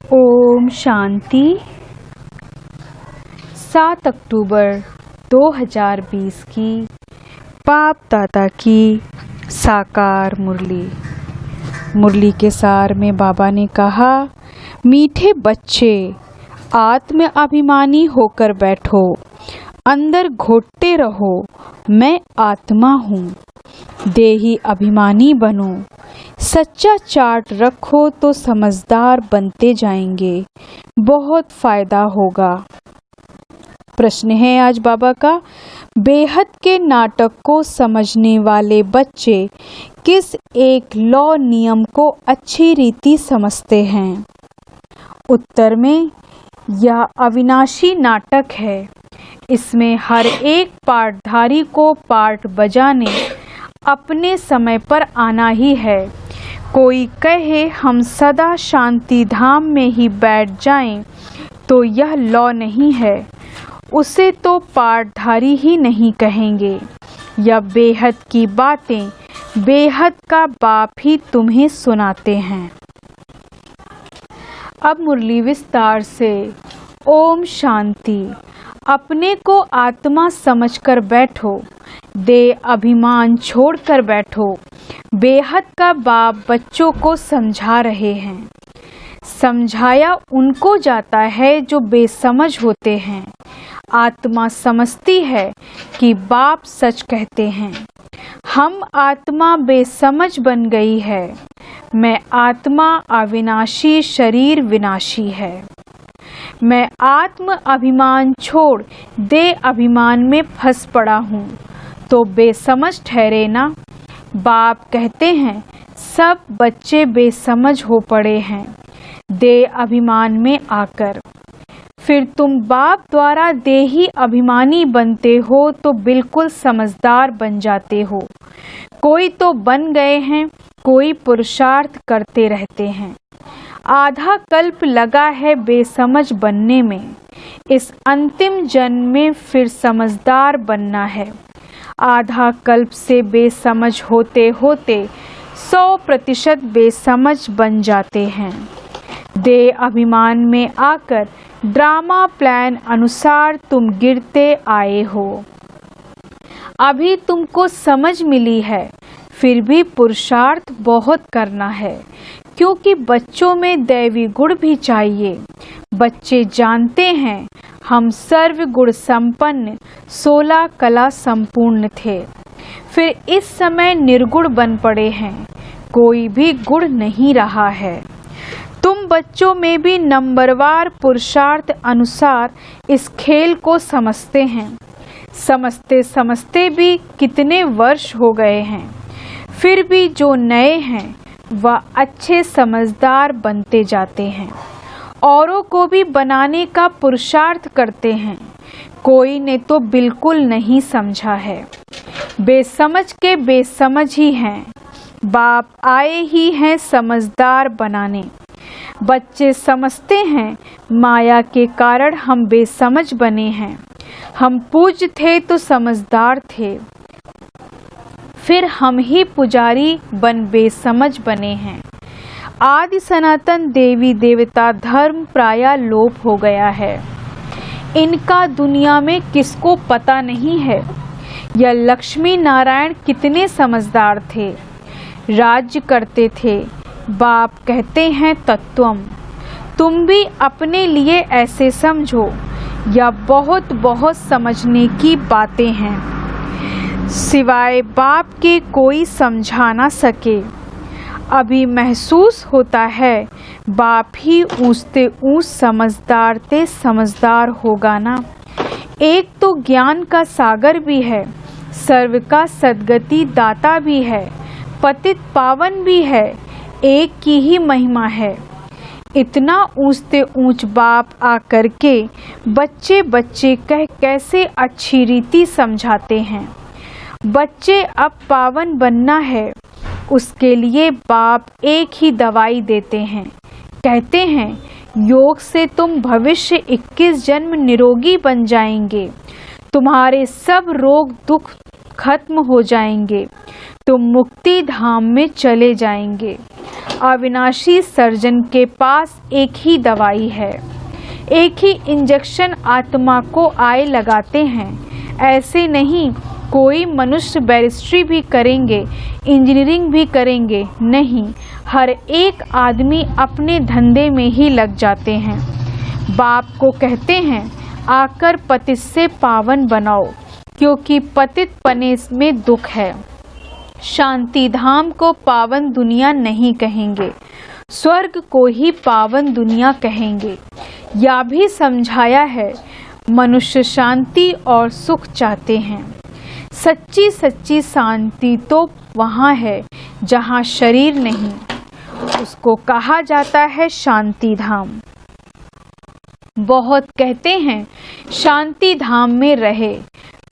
ओम शांति। 7 अक्टूबर 2020 की बाप दादा की साकार मुरली के सार में बाबा ने कहा, मीठे बच्चे आत्म अभिमानी होकर बैठो, अंदर घोटते रहो, मैं आत्मा हूँ। देही अभिमानी बनो, सच्चा चार्ट रखो तो समझदार बनते जाएंगे, बहुत फायदा होगा। प्रश्न है आज बाबा का, बेहद के नाटक को समझने वाले बच्चे किस एक लॉ नियम को अच्छी रीति समझते हैं? उत्तर में, यह अविनाशी नाटक है। इसमें हर एक पार्टधारी को पार्ट बजाने अपने समय पर आना ही है। कोई कहे हम सदा शांति धाम में ही बैठ जाएं, तो यह लॉ नहीं है, उसे तो पार्टधारी ही नहीं कहेंगे। यह बेहद की बातें बेहद का बाप ही तुम्हें सुनाते हैं। अब मुरली विस्तार से। ओम शांति। अपने को आत्मा समझकर बैठो, दे अभिमान छोड़कर बैठो। बेहद का बाप बच्चों को समझा रहे हैं। समझाया उनको जाता है जो बेसमझ होते हैं। आत्मा समझती है कि बाप सच कहते हैं। हम आत्मा बेसमझ बन गई है। मैं आत्मा अविनाशी, शरीर विनाशी है। मैं आत्म अभिमान छोड़ दे अभिमान में फंस पड़ा हूँ, तो बेसमझ ठहरे ना। बाप कहते हैं सब बच्चे बेसमझ हो पड़े हैं दे अभिमान में आकर। फिर तुम बाप द्वारा देही अभिमानी बनते हो तो बिल्कुल समझदार बन जाते हो। कोई तो बन गए हैं, कोई पुरुषार्थ करते रहते हैं। आधा कल्प लगा है बेसमझ बनने में। इस अंतिम जन्म में फिर समझदार बनना है। आधा कल्प से बेसमझ होते होते 100% बेसमझ बन जाते हैं। दे अभिमान में आकर ड्रामा प्लान अनुसार तुम गिरते आए हो। अभी तुमको समझ मिली है, फिर भी पुरुषार्थ बहुत करना है, क्योंकि बच्चों में दैवी गुण भी चाहिए। बच्चे जानते हैं हम सर्व गुण संपन्न 16 कला संपूर्ण थे, फिर इस समय निर्गुण बन पड़े हैं, कोई भी गुण नहीं रहा है। तुम बच्चों में भी नंबरवार पुरुषार्थ अनुसार इस खेल को समझते हैं। समझते समझते भी कितने वर्ष हो गए हैं, फिर भी जो नए हैं वह अच्छे समझदार बनते जाते हैं। औरों को भी बनाने का पुरुषार्थ करते हैं। कोई ने तो बिल्कुल नहीं समझा है। बेसमझ के बेसमझ ही हैं। बाप आए ही हैं समझदार बनाने। बच्चे समझते हैं माया के कारण हम बेसमझ बने हैं। हम पूज्य थे तो समझदार थे, फिर हम ही पुजारी बन बेसमझ बने हैं। आदि सनातन देवी देवता धर्म प्रायः लोप हो गया है। इनका दुनिया में किसको पता नहीं है। यह लक्ष्मी नारायण कितने समझदार थे, राज्य करते थे। बाप कहते हैं तत्वम। तुम भी अपने लिए ऐसे समझो। यह बहुत बहुत समझने की बातें हैं, सिवाय बाप के कोई समझा ना सके। अभी महसूस होता है बाप ही ऊंचते ऊंच समझदार ते समझदार होगा ना। एक तो ज्ञान का सागर भी है, सर्व का सद्गति दाता भी है, पतित पावन भी है। एक की ही महिमा है। इतना ऊंचते ऊंच बाप आकर के बच्चे बच्चे कह कैसे अच्छी रीति समझाते हैं। बच्चे अब पावन बनना है, उसके लिए बाप एक ही दवाई देते हैं। कहते हैं योग से तुम भविष्य 21 जन्म निरोगी बन जाएंगे। तुम्हारे सब रोग दुख खत्म हो जाएंगे। तुम मुक्ति धाम में चले जाएंगे। अविनाशी सर्जन के पास एक ही दवाई है, एक ही इंजेक्शन आत्मा को आए लगाते हैं। ऐसे नहीं कोई मनुष्य बैरिस्ट्री भी करेंगे, इंजीनियरिंग भी करेंगे, नहीं, हर एक आदमी अपने धंधे में ही लग जाते हैं। बाप को कहते हैं आकर पतित से पावन बनाओ, क्योंकि पतित पने में दुख है। शांति धाम को पावन दुनिया नहीं कहेंगे, स्वर्ग को ही पावन दुनिया कहेंगे। या भी समझाया है, मनुष्य शांति और सुख चाहते हैं। सच्ची सच्ची शांति तो वहाँ है जहाँ शरीर नहीं, उसको कहा जाता है शांति धाम। बहुत कहते हैं शांति धाम में रहे,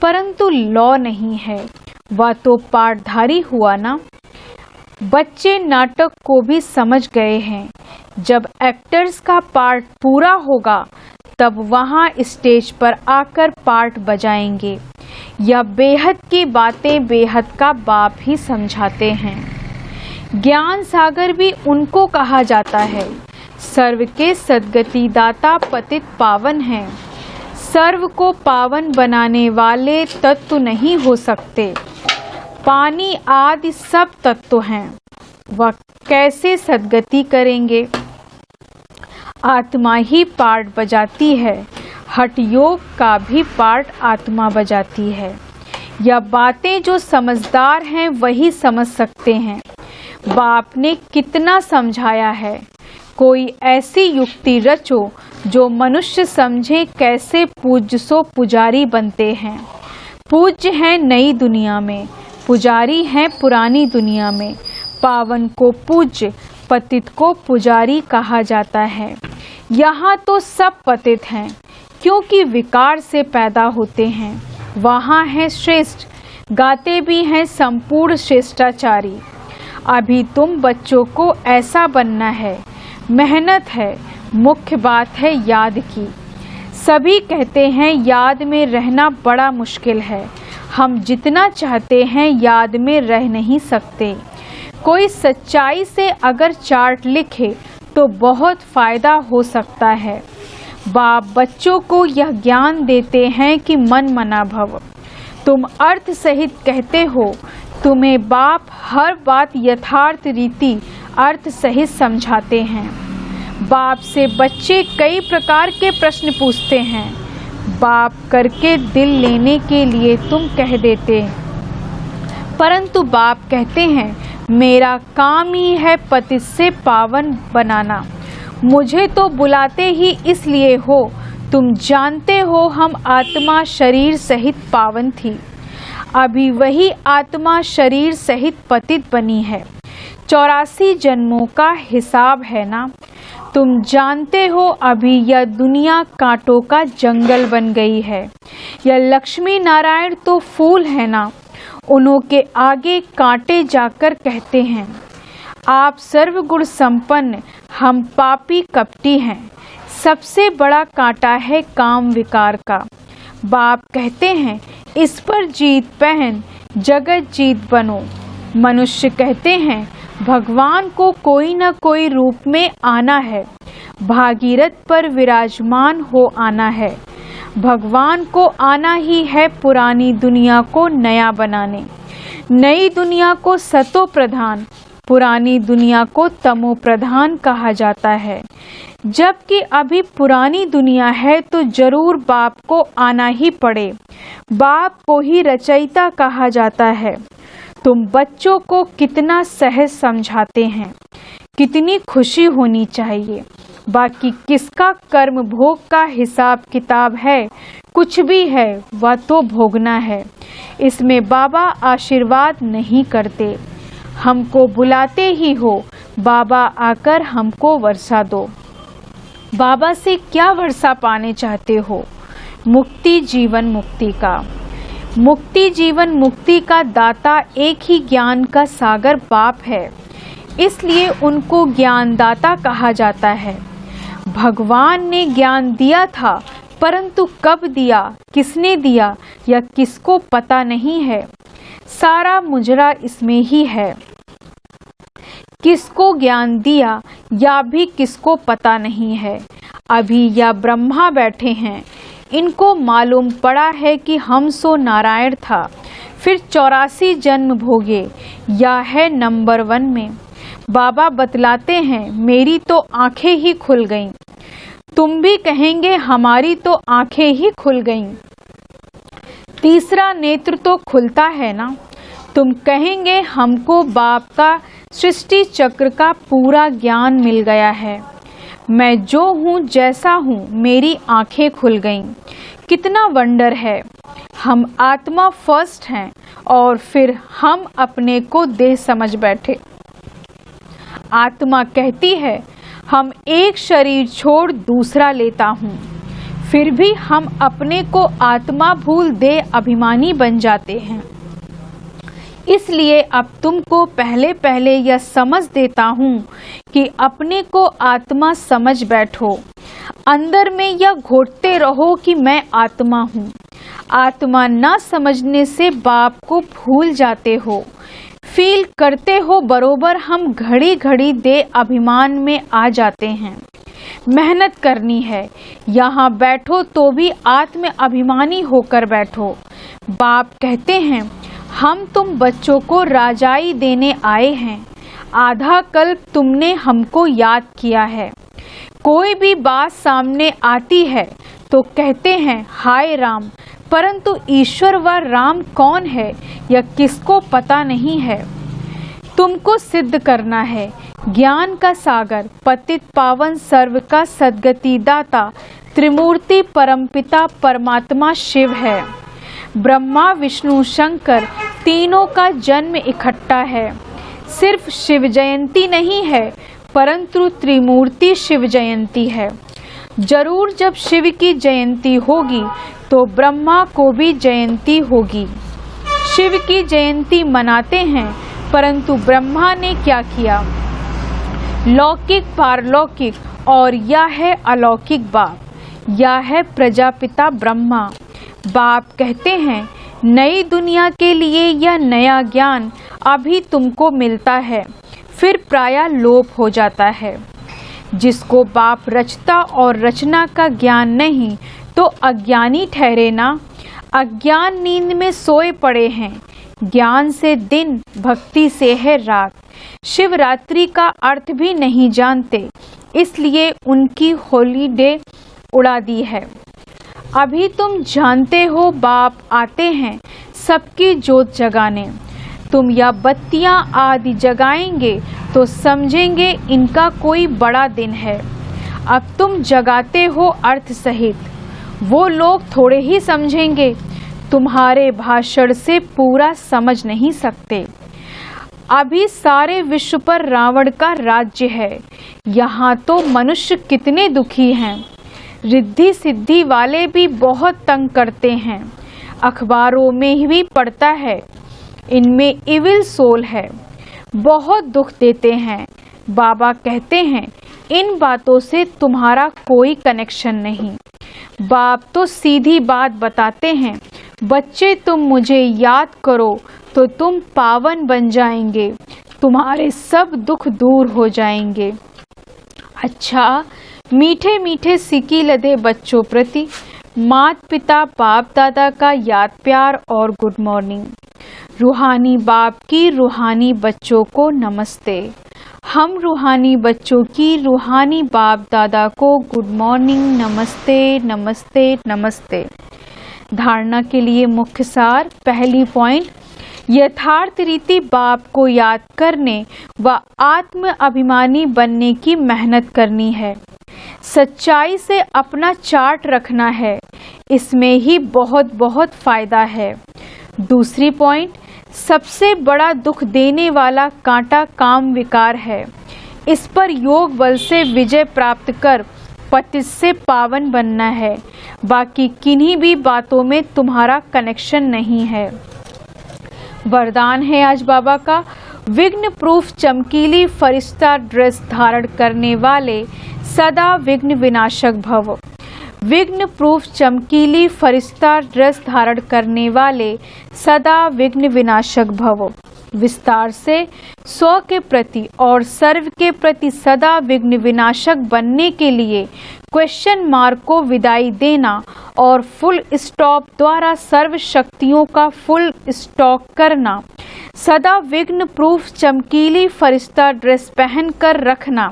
परंतु लौ नहीं है, वह तो पाठधारी हुआ ना। बच्चे नाटक को भी समझ गए हैं। जब एक्टर्स का पार्ट पूरा होगा तब वहाँ स्टेज पर आकर पार्ट बजाएंगे। यह बेहद की बातें बेहद का बाप ही समझाते हैं। ज्ञान सागर भी उनको कहा जाता है। सर्व के सद्गति दाता पतित पावन हैं। सर्व को पावन बनाने वाले तत्व नहीं हो सकते। पानी आदि सब तत्व हैं, वह कैसे सद्गति करेंगे? आत्मा ही पार्ट बजाती है, हठ योग का भी पार्ट आत्मा बजाती है। यह बातें जो समझदार हैं वही समझ सकते हैं। बाप ने कितना समझाया है। कोई ऐसी युक्ति रचो जो मनुष्य समझे कैसे पूज्य सो पुजारी बनते हैं। पूज्य हैं नई दुनिया में, पुजारी हैं पुरानी दुनिया में। पावन को पूज्य, पतित को पुजारी कहा जाता है। यहाँ तो सब पतित हैं, क्योंकि विकार से पैदा होते हैं। वहाँ है श्रेष्ठ, गाते भी हैं संपूर्ण श्रेष्ठाचारी। अभी तुम बच्चों को ऐसा बनना है, मेहनत है, मुख्य बात है याद की। सभी कहते हैं याद में रहना बड़ा मुश्किल है। हम जितना चाहते हैं याद में रह नहीं सकते। कोई सच्चाई से अगर चार्ट लिखे तो बहुत फायदा हो सकता है। बाप बच्चों को यह ज्ञान देते हैं कि मन मना भव। तुम अर्थ सहित कहते हो, तुम्हें बाप हर बात यथार्थ रीति अर्थ सहित समझाते हैं। बाप से बच्चे कई प्रकार के प्रश्न पूछते हैं। बाप करके दिल लेने के लिए तुम कह देते, परंतु बाप कहते हैं मेरा काम ही है पतित से पावन बनाना। मुझे तो बुलाते ही इसलिए हो, तुम जानते हो हम आत्मा शरीर सहित पावन थी। अभी वही आत्मा शरीर सहित पतित बनी है। 84 जन्मों का हिसाब है ना। तुम जानते हो अभी यह दुनिया कांटों का जंगल बन गई है। यह लक्ष्मी नारायण तो फूल है ना, उन्हों के आगे कांटे जाकर कहते हैं आप सर्वगुण संपन्न, हम पापी कपटी हैं। सबसे बड़ा कांटा है काम विकार का। बाप कहते हैं इस पर जीत पहन, जगत जीत बनो। मनुष्य कहते हैं भगवान को कोई न कोई रूप में आना है, भागीरथ पर विराजमान हो आना है। भगवान को आना ही है पुरानी दुनिया को नया बनाने। नई दुनिया को सतो प्रधान, पुरानी दुनिया को तमो प्रधान कहा जाता है। जबकि अभी पुरानी दुनिया है तो जरूर बाप को आना ही पड़े। बाप को ही रचयिता कहा जाता है। तुम बच्चों को कितना सहज समझाते हैं, कितनी खुशी होनी चाहिए। बाकी किसका कर्म भोग का हिसाब किताब है, कुछ भी है वह तो भोगना है। इसमें बाबा आशीर्वाद नहीं करते। हमको बुलाते ही हो, बाबा आकर हमको वर्षा दो। बाबा से क्या वर्षा पाने चाहते हो? मुक्ति, जीवन मुक्ति का। मुक्ति जीवन मुक्ति का दाता एक ही ज्ञान का सागर बाप है, इसलिए उनको ज्ञानदाता कहा जाता है। भगवान ने ज्ञान दिया था, परंतु कब दिया, किसने दिया, यह किसको पता नहीं है। सारा मुजरा इसमें ही है। किसको ज्ञान दिया या भी किसको पता नहीं है। अभी यह ब्रह्मा बैठे हैं, इनको मालूम पड़ा है कि हम सो नारायण था, फिर 84 जन्म भोगे, या है नंबर 1 में। बाबा बतलाते हैं मेरी तो आंखें ही खुल गईं। तुम भी कहेंगे हमारी तो आंखें ही खुल गईं। तीसरा नेत्र तो खुलता है ना। तुम कहेंगे हमको बाप का सृष्टि चक्र का पूरा ज्ञान मिल गया है। मैं जो हूँ जैसा हूँ, मेरी आंखें खुल गईं। कितना वंडर है। हम आत्मा फर्स्ट हैं और फिर हम अपने को देह समझ बैठे। आत्मा कहती है हम एक शरीर छोड़ दूसरा लेता हूँ, फिर भी हम अपने को आत्मा भूल देह अभिमानी बन जाते हैं। इसलिए अब तुमको पहले पहले यह समझ देता हूँ कि अपने को आत्मा समझ बैठो। अंदर में यह घोटते रहो कि मैं आत्मा हूँ। आत्मा न समझने से बाप को भूल जाते हो। फील करते हो बरोबर हम घड़ी घड़ी देह अभिमान में आ जाते हैं। मेहनत करनी है। यहाँ बैठो तो भी आत्म अभिमानी होकर बैठो। बाप कहते हैं हम तुम बच्चों को राजाई देने आए हैं। आधा कल्प तुमने हमको याद किया है। कोई भी बात सामने आती है तो कहते हैं हाय राम, परंतु ईश्वर व राम कौन है यह किसको पता नहीं है। तुमको सिद्ध करना है ज्ञान का सागर, पतित पावन सर्व का सद्गति दाता, त्रिमूर्ति परमपिता परमात्मा शिव है। ब्रह्मा विष्णु शंकर तीनों का जन्म इकट्ठा है। सिर्फ शिव जयंती नहीं है, परंतु त्रिमूर्ति शिव जयंती है। जरूर जब शिव की जयंती होगी तो ब्रह्मा को भी जयंती होगी। शिव की जयंती मनाते हैं, परंतु ब्रह्मा ने क्या किया? लौकिक पारलौकिक और यह है अलौकिक बाप, यह है प्रजापिता ब्रह्मा। बाप कहते हैं नई दुनिया के लिए यह नया ज्ञान अभी तुमको मिलता है, फिर प्रायः लोप हो जाता है। जिसको बाप रचता और रचना का ज्ञान नहीं तो अज्ञानी ठहरे ना। अज्ञान नींद में सोए पड़े हैं। ज्ञान से दिन, भक्ति से है रात। शिवरात्रि का अर्थ भी नहीं जानते, इसलिए उनकी हॉलीडे उड़ा दी है। अभी तुम जानते हो बाप आते हैं सबकी जोत जगाने। तुम यह बत्तियां आदि जगाएंगे तो समझेंगे इनका कोई बड़ा दिन है। अब तुम जगाते हो अर्थ सहित, वो लोग थोड़े ही समझेंगे। तुम्हारे भाषण से पूरा समझ नहीं सकते। अभी सारे विश्व पर रावण का राज्य है। यहाँ तो मनुष्य कितने दुखी हैं। रिद्धि सिद्धि वाले भी बहुत तंग करते हैं। अखबारों में भी पढ़ता है इनमें इविल सोल है, बहुत दुख देते हैं। बाबा कहते हैं इन बातों से तुम्हारा कोई कनेक्शन नहीं। बाप तो सीधी बात बताते हैं, बच्चे तुम मुझे याद करो तो तुम पावन बन जाएंगे, तुम्हारे सब दुख दूर हो जाएंगे। अच्छा, मीठे मीठे सिक्की लदे बच्चों प्रति मात पिता बाप दादा का याद प्यार और गुड मॉर्निंग। रूहानी बाप की रूहानी बच्चों को नमस्ते। हम रूहानी बच्चों की रूहानी बाप दादा को गुड मॉर्निंग, नमस्ते नमस्ते नमस्ते। धारणा के लिए मुख्य सार। पहली पॉइंट, यथार्थ रीति बाप को याद करने व आत्म अभिमानी बनने की मेहनत करनी है। सच्चाई से अपना चार्ट रखना है, इसमें ही बहुत बहुत फायदा है। दूसरी पॉइंट, सबसे बड़ा दुख देने वाला कांटा काम विकार है। इस पर योग बल से विजय प्राप्त कर पतित से पावन बनना है। बाकी किन्हीं भी बातों में तुम्हारा कनेक्शन नहीं है। वरदान है आज बाबा का, विघ्न प्रूफ चमकीली फरिश्ता ड्रेस धारण करने वाले सदा विघ्न विनाशक भव। विघ्न प्रूफ चमकीली फरिश्ता ड्रेस धारण करने वाले सदा विघ्न विनाशक भव। विस्तार से स्व के प्रति और सर्व के प्रति सदा विघ्न विनाशक बनने के लिए क्वेश्चन मार्क को विदाई देना और फुल स्टॉप द्वारा सर्व शक्तियों का फुल स्टॉक करना, सदा विघ्न प्रूफ चमकीली फरिश्ता ड्रेस पहन कर रखना,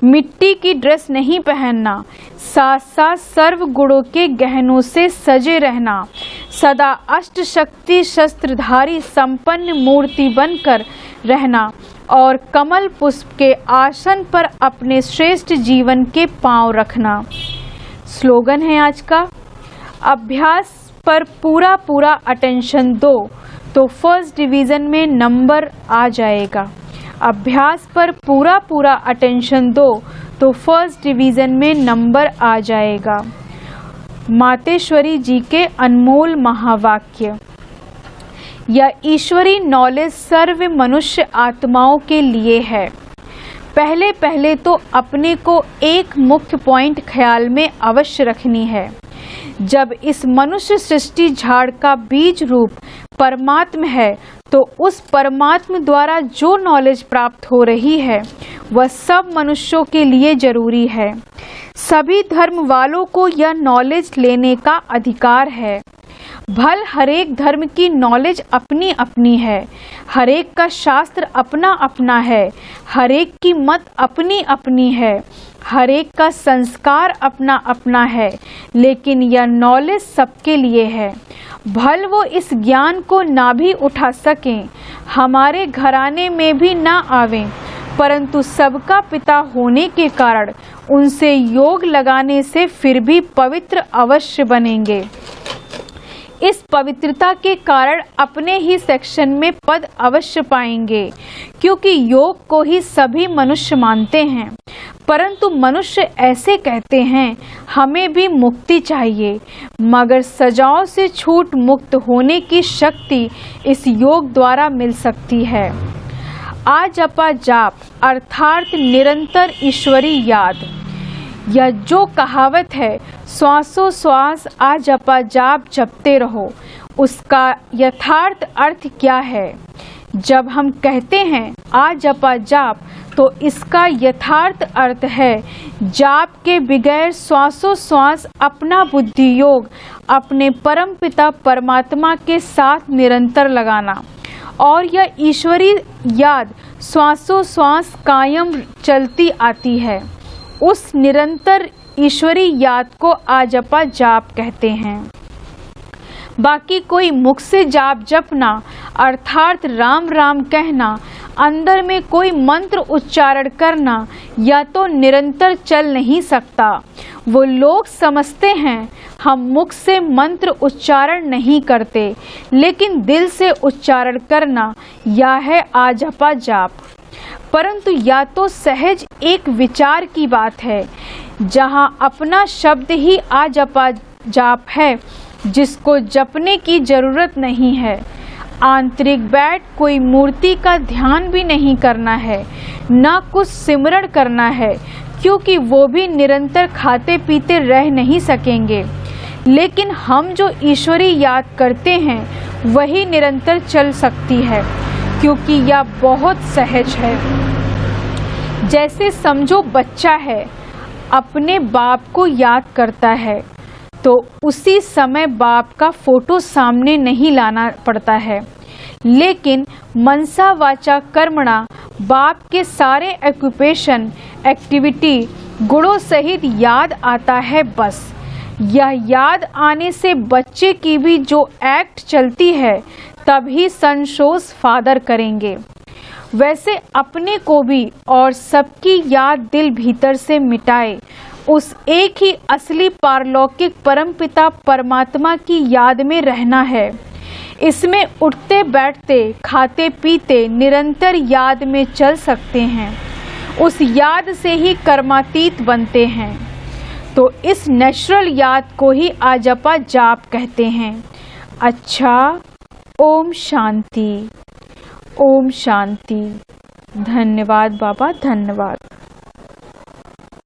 मिट्टी की ड्रेस नहीं पहनना, साथ साथ सर्व गुणों के गहनों से सजे रहना, सदा अष्ट शक्ति शस्त्रधारी संपन्न मूर्ति बनकर रहना और कमल पुष्प के आसन पर अपने श्रेष्ठ जीवन के पांव रखना। स्लोगन है आज का, अभ्यास पर पूरा पूरा अटेंशन दो तो फर्स्ट डिवीज़न में नंबर आ जाएगा। अभ्यास पर पूरा पूरा अटेंशन दो तो फर्स्ट डिवीज़न में नंबर आ जाएगा। मातेश्वरी जी के अनमोल महावाक्य। यह ईश्वरी नॉलेज सर्व मनुष्य आत्माओं के लिए है। पहले पहले तो अपने को एक मुख्य पॉइंट ख्याल में अवश्य रखनी है। जब इस मनुष्य सृष्टि झाड़ का बीज रूप परमात्म है तो उस परमात्म द्वारा जो नॉलेज प्राप्त हो रही है वह सब मनुष्यों के लिए जरूरी है। सभी धर्म वालों को यह नॉलेज लेने का अधिकार है। भल हरेक धर्म की नॉलेज अपनी अपनी है, हरेक का शास्त्र अपना अपना है, हरेक की मत अपनी अपनी है, हरेक का संस्कार अपना अपना है, लेकिन यह नॉलेज सबके लिए है। भल वो इस ज्ञान को ना भी उठा सकें, हमारे घराने में भी ना आवें, परंतु सबका पिता होने के कारण उनसे योग लगाने से फिर भी पवित्र अवश्य बनेंगे। इस पवित्रता के कारण अपने ही सेक्शन में पद अवश्य पाएंगे, क्योंकि योग को ही सभी मनुष्य मानते हैं। परंतु मनुष्य ऐसे कहते हैं हमें भी मुक्ति चाहिए, मगर सजाओं से छूट मुक्त होने की शक्ति इस योग द्वारा मिल सकती है। आजपा जाप अर्थात निरंतर ईश्वरी याद। यह जो कहावत है श्वासों श्वास आजपा जाप जपते रहो, उसका यथार्थ अर्थ क्या है? जब हम कहते हैं आजपा जाप तो इसका यथार्थ अर्थ है जाप के बगैर श्वासों श्वास अपना बुद्धि योग अपने परम पिता परमात्मा के साथ निरंतर लगाना, और यह ईश्वरी याद श्वासों श्वास कायम चलती आती है। उस निरंतर ईश्वरी याद को आजपा जाप कहते हैं। बाकी कोई मुख से जाप जपना अर्थात राम राम कहना, अंदर में कोई मंत्र उच्चारण करना या तो निरंतर चल नहीं सकता। वो लोग समझते हैं हम मुख से मंत्र उच्चारण नहीं करते, लेकिन दिल से उच्चारण करना यह है आजपा जाप। परंतु या तो सहज एक विचार की बात है, जहाँ अपना शब्द ही आजपा जाप है, जिसको जपने की जरूरत नहीं है। आंतरिक बैठ कोई मूर्ति का ध्यान भी नहीं करना है, ना कुछ सिमरण करना है, क्योंकि वो भी निरंतर खाते पीते रह नहीं सकेंगे। लेकिन हम जो ईश्वरी याद करते हैं वही निरंतर चल सकती है, क्योंकि यह बहुत सहज है। जैसे समझो बच्चा है, अपने बाप को याद करता है तो उसी समय बाप का फोटो सामने नहीं लाना पड़ता है, लेकिन मनसा वाचा कर्मणा बाप के सारे ऑक्यूपेशन एक्टिविटी गुणों सहित याद आता है। बस यह याद आने से बच्चे की भी जो एक्ट चलती है तभी संशोष फादर करेंगे। वैसे अपने को भी और सबकी याद दिल भीतर से मिटाए उस एक ही असली पारलौकिक परमपिता परमात्मा की याद में रहना है। इसमें उठते बैठते खाते पीते निरंतर याद में चल सकते हैं। उस याद से ही कर्मातीत बनते हैं। तो इस नेचुरल याद को ही आजपा जाप कहते हैं। अच्छा, ओम शांति, ओम शांति। धन्यवाद बाबा, धन्यवाद।